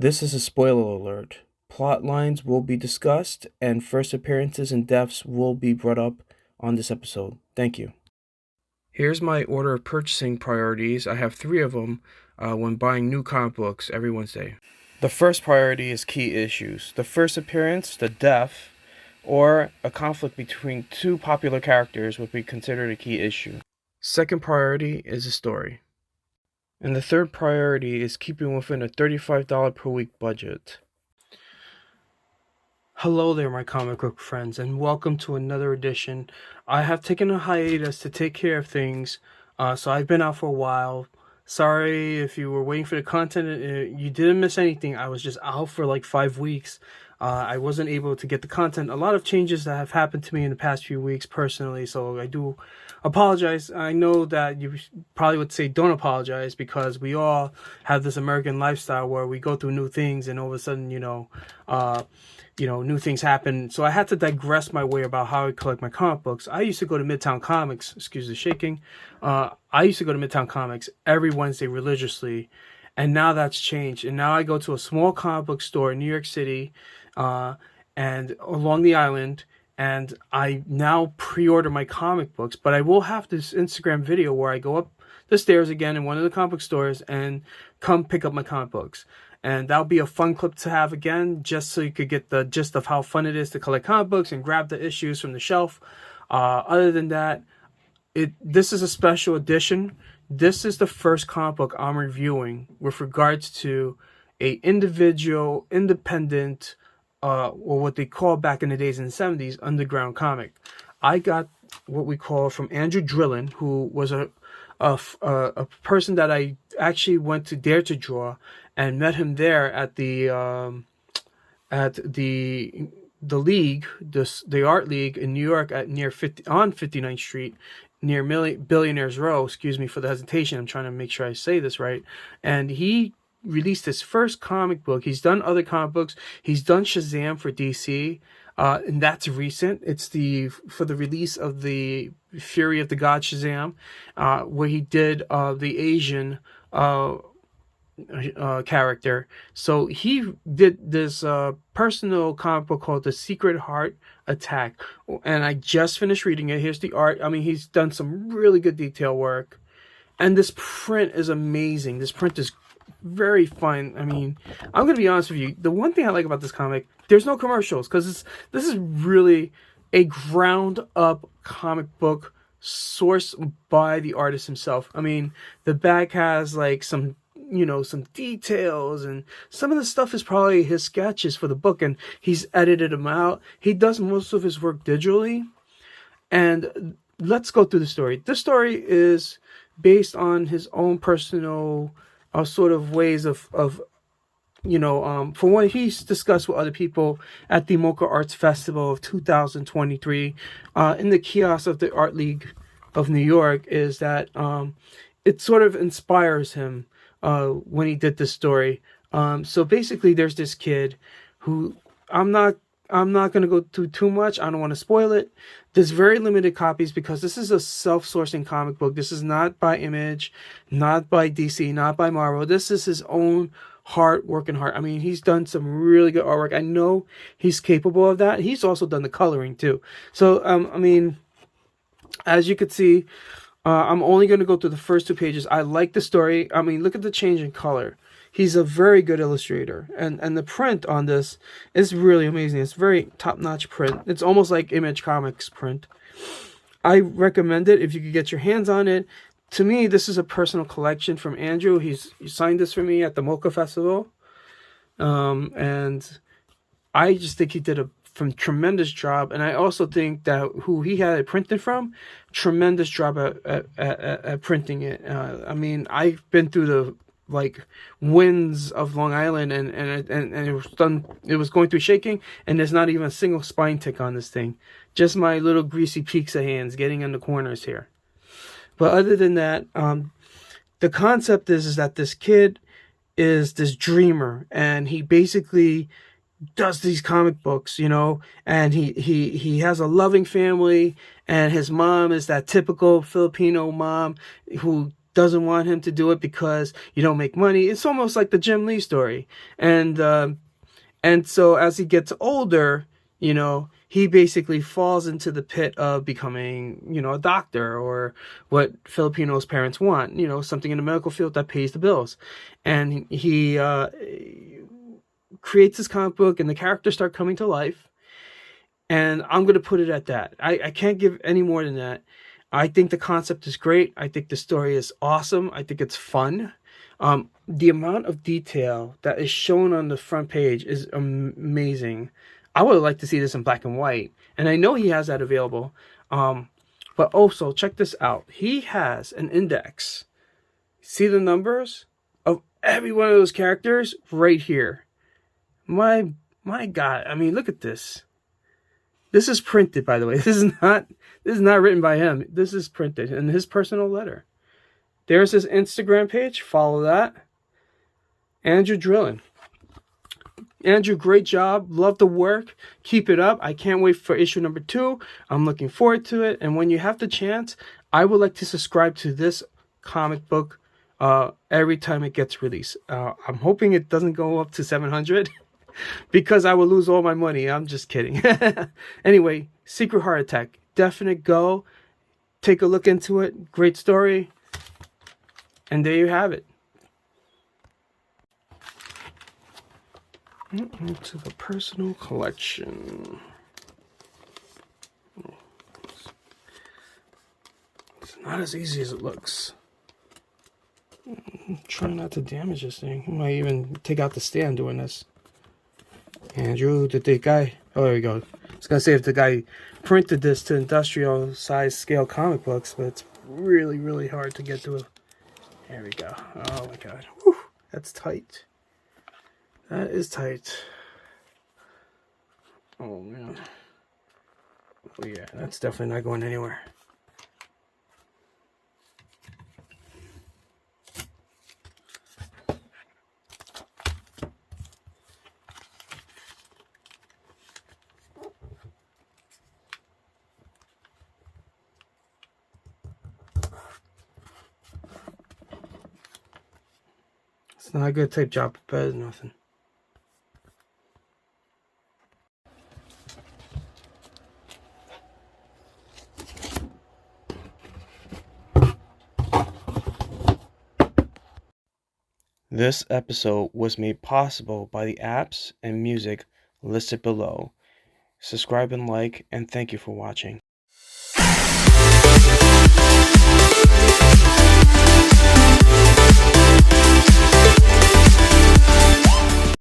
This is a spoiler alert. Plot lines will be discussed, and first appearances and deaths will be brought up on this episode. Thank you. Here's my order of purchasing priorities. I have three of them when buying new comic books every Wednesday. The first priority is key issues. The first appearance, the death, or a conflict between two popular characters would be considered a key issue. Second priority is the story. And the third priority is keeping within a $35 per week budget. Hello there, my comic book friends, and welcome to another edition. I have taken a hiatus to take care of things, so I've been out for a while. Sorry if you were waiting for the content. You didn't miss anything. I was just out for like 5 weeks. I wasn't able to get the content. A lot of changes that have happened to me in the past few weeks personally, so I do apologize. I know that you probably would say don't apologize because we all have this American lifestyle where we go through new things and all of a sudden, new things happen. So I had to digress my way about how I collect my comic books. I used to go to Midtown Comics, excuse the shaking. I used to go to Midtown Comics every Wednesday religiously, and now that's changed. And now I go to a small comic book store in New York City, and along the island, and I now pre-order my comic books. But I will have this Instagram video where I go up the stairs again in one of the comic book stores and come pick up my comic books. And that'll be a fun clip to have again, just so you could get the gist of how fun it is to collect comic books and grab the issues from the shelf. Other than that, this is a special edition. This is the first comic book I'm reviewing with regards to a individual, independent, or what they call back in the days in the 70s, underground comic. I got what we call from Andrew Drilion, who was a person that I actually went to Dare to Draw and met him there at the league, the art league in New York on 59th Street near Billionaires Row. Excuse me for the hesitation. I'm trying to make sure I say this right. And he released his first comic book. He's done other comic books. He's done Shazam for DC. And that's recent. It's for the release of the Fury of the God Shazam, where he did the Asian character. So he did this personal comic book called The Secret Heart Attack, and I just finished reading it. Here's the art. I mean, he's done some really good detail work, and this print is amazing. This print is very fun. I mean, I'm gonna be honest with you. The one thing I like about this comic, there's no commercials, because this is really a ground up comic book sourced by the artist himself. I mean, the back has like some details, and some of the stuff is probably his sketches for the book, and he's edited them out. He does most of his work digitally. And let's go through the story. This story is based on his own personal sort of ways of for what he's discussed with other people at the Mocha Arts Festival of 2023 in the kiosk of the Art League of New York, is that it sort of inspires him when he did this story. So basically there's this kid who I'm not going to go through too much. I don't want to spoil it. There's very limited copies because this is a self-sourcing comic book. This is not by Image, not by DC, not by Marvel. This is his own working hard. I mean, he's done some really good artwork. I know he's capable of that. He's also done the coloring too. So, I mean, as you could see, I'm only going to go through the first 2 pages. I like the story. I mean, look at the change in color. He's a very good illustrator. And the print on this is really amazing. It's very top-notch print. It's almost like Image Comics print. I recommend it if you could get your hands on it. To me, this is a personal collection from Andrew. He signed this for me at the Mocha Festival. And I just think he did a tremendous job. And I also think that who he had it printed from, tremendous job at printing it. I mean, I've been through the winds of Long Island, and it was done. It was going through shaking, and there's not even a single spine tick on this thing. Just my little greasy peaks of hands getting in the corners here. But other than that, the concept is that this kid is this dreamer, and he basically does these comic books, and he has a loving family, and his mom is that typical Filipino mom who doesn't want him to do it because you don't make money. It's almost like the Jim Lee story. And so as he gets older, he basically falls into the pit of becoming, a doctor, or what Filipinos parents want, something in the medical field that pays the bills. And he creates this comic book, and the characters start coming to life. And I'm going to put it at that. I can't give any more than that. I think the concept is great. I think the story is awesome. I think it's fun. The amount of detail that is shown on the front page is amazing. I would like to see this in black and white, and I know he has that available. But also, check this out. He has an index. See the numbers of every one of those characters right here. My God. I mean, look at this. This is printed, by the way. This is not written by him. This is printed in his personal letter. There's his Instagram page. Follow that. Andrew Drilion. Andrew, great job. Love the work. Keep it up. I can't wait for issue number 2. I'm looking forward to it. And when you have the chance, I would like to subscribe to this comic book every time it gets released. I'm hoping it doesn't go up to 700 because I will lose all my money. I'm just kidding. Anyway, Secret Heart Attack. Definite go. Take a look into it. Great story. And there you have it. To the personal collection. It's not as easy as it looks. Try not to damage this thing. I might even take out the stand doing this. Andrew, did the guy... Oh, there we go. I was going to say if the guy printed this to industrial size scale comic books, but it's really, really hard to get to a... There we go. Oh my God. Whew, that's tight. That is tight. Oh man. Oh yeah, that's definitely not going anywhere. It's not a good tape job, but it's nothing. This episode was made possible by the apps and music listed below. Subscribe and like, and thank you for watching.